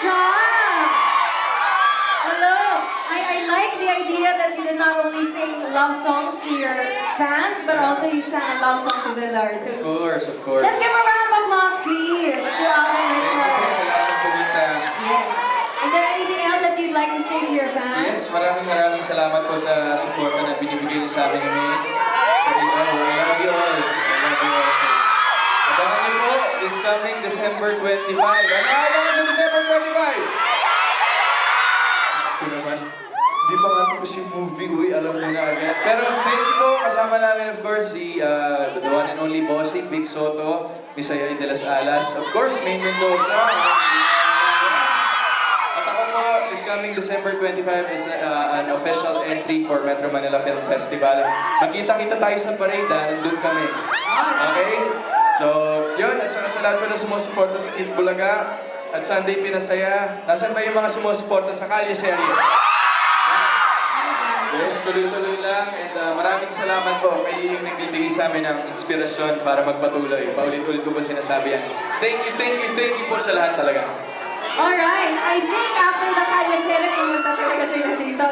job! Hello! I like the idea that you did not only sing love songs to your fans, but also you sang a love song to the Lord. So Of course. let's give a round of applause, please, to Alden Richards. Salamat po kita. Yes. Is there anything else that you'd like to say to your fans? Yes, maraming salamat po sa suporta na binibigay niyo sa amin ngayon. Sa I love you all. I love you all. Abangan niyo po, this coming December 25. Ano abangan sa December 25? Gusto naman. Di pa nga tapos yung movie, uy, alam mo na agad. Pero thank you po, kasama namin of course si the one and only Bossing, Big Soto, Miss Ayoy de las Alas, of course, Maine Mendoza. At ako po, this coming December 25 is an official entry for Metro Manila Film Festival. Magkita-kita tayo sa parade, nandun kami. Okay? So, yun, at saka sa lahat po na sumusuporta sa Eat Bulaga at Sunday Pinasaya. Nasaan ba yung mga sumusuporta sa Kalye Serie? Yes, tuloy-tuloy lang and maraming salamat po kayo yung nagbibigay sa amin ng inspirasyon para magpatuloy. Paulit-ulit ko po sinasabi yan. Thank you po sa lahat talaga. Alright, I think after the Kalye Serie, pumunta talaga sila dito.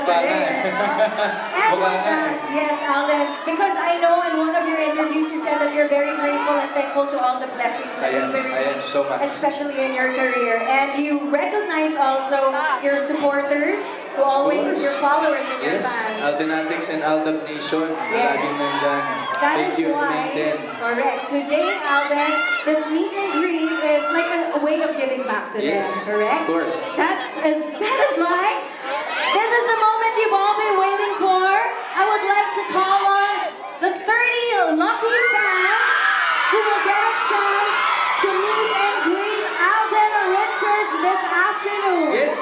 Yes, Alden, because I know in one of your interviews you said that you're very grateful and thankful to all the blessings that you've been I am receiving, so much. especially in your career. And you recognize also your supporters, who always, your followers and your Yes, fans. Aldenatics and Aldab Nation, Yes. laging nandyan. That Thank is you, why, Nathan. correct. Today, Alden, this meet and greet is like a way of giving back to Yes, them, correct? of course. That is why this is the moment you've all been waiting for. I would like to call on the 30 lucky fans who will get a chance to meet and greet Alden Richards this afternoon. Yes,